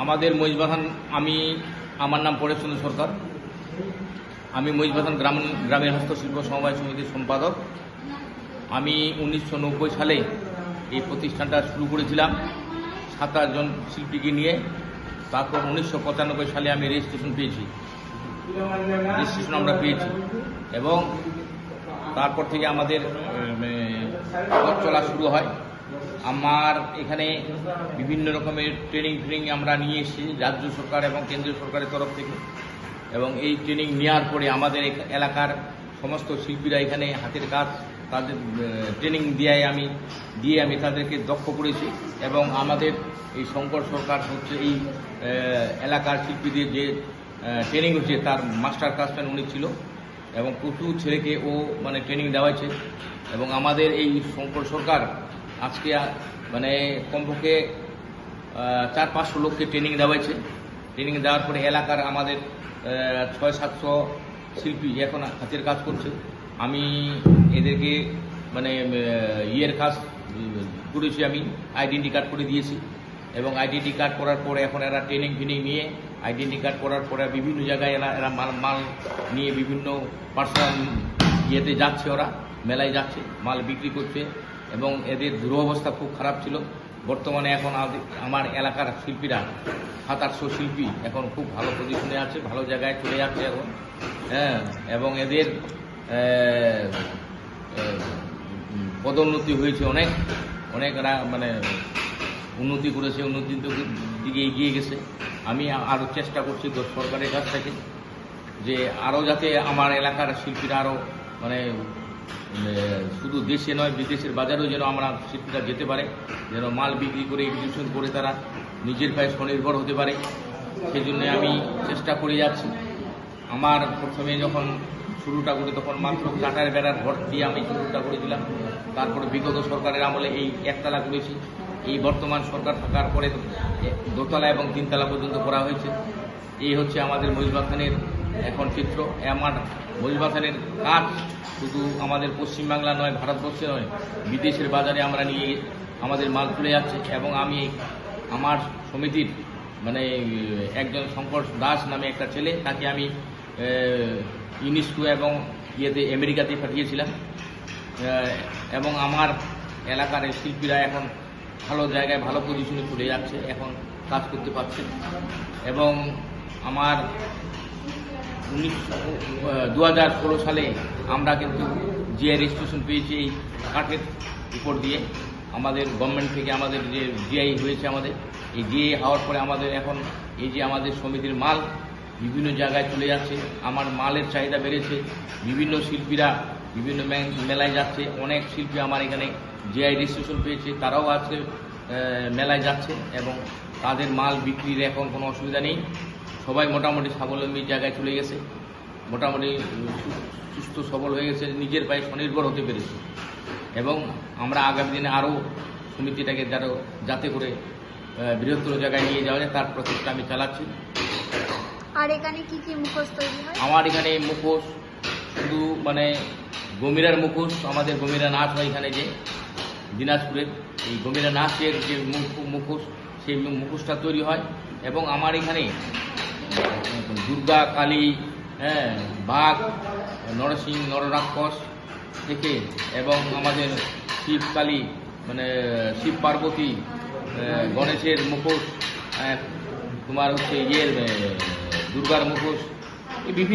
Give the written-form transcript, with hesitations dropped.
আমাদের মহিষবাথান আমার নাম পরেশ চন্দ্র সরকার। আমি মহিষবাথান গ্রামীণ হস্তশিল্প সমবায় সমিতির সম্পাদক। আমি 1990 সালে এই প্রতিষ্ঠানটা শুরু করেছিলাম 27 জন শিল্পীকে নিয়ে। তারপর 1995 সালে আমি রেজিস্ট্রেশন আমরা পেয়েছি এবং তারপর থেকে আমাদের পথ চলা শুরু হয়। আমার এখানে বিভিন্ন রকমের ট্রেনিং আমরা নিয়ে এসেছি রাজ্য সরকার এবং কেন্দ্রীয় সরকারের তরফ থেকে, এবং এই ট্রেনিং নেওয়ার পরে আমাদের এলাকার সমস্ত শিল্পীরা এখানে হাতের কাজ তাদের ট্রেনিং দিয়ে আমি তাদেরকে দক্ষ করেছি। এবং আমাদের এই শঙ্কর সরকার হচ্ছে এই এলাকার শিল্পীদের যে ট্রেনিং হচ্ছে তার মাস্টার ক্লাসম্যান উনি ছিল এবং প্রচুর ছেলেকে ও ট্রেনিং দেওয়াইছে। এবং আমাদের এই শঙ্কর সরকার আজকে কমপক্ষে 400-500 লোককে ট্রেনিং দেওয়াইছে। ট্রেনিং দেওয়ার পরে এলাকার আমাদের 600-700 শিল্পী এখন হাতের কাজ করছে। আমি এদেরকে ইয়ের কাজ করেছি, আমি আইডেন্টি কার্ড করে দিয়েছি এবং আইডেন্টি কার্ড করার পরে এখন এরা ট্রেনিং নিয়ে আইডেন্টি কার্ড করার পরে বিভিন্ন জায়গায় এরা মাল নিয়ে বিভিন্ন পার্সোনাল ইয়েতে যাচ্ছে, ওরা মেলায় যাচ্ছে, মাল বিক্রি করছে। এবং এদের দুরবস্থা খুব খারাপ ছিল। বর্তমানে এখন আমার এলাকার শিল্পীরা 700-800 শিল্পী এখন খুব ভালো পজিশনে আছে, ভালো জায়গায় চলে যাচ্ছে এখন। হ্যাঁ, এবং এদের পদোন্নতি হয়েছে, অনেক এরা উন্নতি করেছে, উন্নতির দিকে এগিয়ে গেছে। আমি আরও চেষ্টা করছি সরকারের কাছ থেকে যে আরও যাতে আমার এলাকার শিল্পীরা আরও শুধু দেশে নয় বিদেশের বাজারেও যেন আমরা শিল্পীরা যেতে পারে, যেন মাল বিক্রি করে এক্সিবিশন করে তারা নিজের পায়ে স্বনির্ভর হতে পারে। সেজন্য আমি চেষ্টা করে যাচ্ছি। আমার প্রথমে যখন শুরুটা করি তখন মাত্র কাটার বেড়ার ঘর দিয়ে আমি শুরুটা করেছিলাম। তারপরে বিগত সরকারের আমলে এই একতলা করেছি। এই বর্তমান সরকার থাকার পরে দোতলা এবং 3তলা পর্যন্ত করা হয়েছে। এই হচ্ছে আমাদের মহিষবাথানের এখন চিত্র। আমার মহিষবাথানের কাজ শুধু আমাদের পশ্চিমবাংলা নয়, ভারতবর্ষে নয়, বিদেশের বাজারে আমরা নিয়ে আমাদের মাল চলে যাচ্ছে। এবং আমি আমার সমিতির একজন শঙ্কর দাস নামে একটা ছেলে, তাকে আমি ইউনেস্কো এবং আমেরিকাতে পাঠিয়েছিলাম। এবং আমার এলাকার শিল্পীরা এখন ভালো জায়গায় ভালো পজিশনে চলে যাচ্ছে, এখন কাজ করতে পারছে। এবং আমার 2016 সালে আমরা কিন্তু জিআই রেজিস্ট্রেশন পেয়েছি এই কাঠের উপর দিয়ে। আমাদের গভর্নমেন্ট থেকে আমাদের যে জিআই হয়েছে, আমাদের এই জিআই হওয়ার পরে আমাদের এখন এই যে আমাদের সমিতির মাল বিভিন্ন জায়গায় চলে যাচ্ছে, আমার মালের চাহিদা বেড়েছে। বিভিন্ন শিল্পীরা বিভিন্ন মেলায় যাচ্ছে, অনেক শিল্পী আমার এখানে জিআই রেজিস্ট্রেশন পেয়েছে, তারাও আজকে মেলায় যাচ্ছে এবং তাদের মাল বিক্রির এখন কোনো অসুবিধা নেই। সবাই মোটামুটি স্বাবলম্বী জায়গায় চলে গেছে, মোটামুটি সুস্থ সবল হয়ে গেছে, নিজের পায়ে স্বনির্ভর হতে পেরেছে। এবং আমরা আগামী দিনে আরও সমিতিটাকে যাতে করে বৃহত্তর জায়গায় নিয়ে যাওয়া যায় তার প্রচেষ্টা আমি চালাচ্ছি। আর এখানে কি কি মুখোশ তৈরি হয়? আমার এখানে মুখোশ শুধু গমিরার মুখোশ, আমাদের গমিরা নাচ হয় এখানে যে দিনাজপুরের এই গমিরা নাচের যে মুখোশ, সেই মুখোশটা তৈরি হয়। এবং আমার এখানে দুর্গা, কালী, বাঘ, নরসিংহ, নররাক্ষস থেকে এবং আমাদের শিব, কালী শিব পার্বতী, গণেশের মুখোশ, তোমার হচ্ছে দুর্গার মুখোশ, এই বিভিন্ন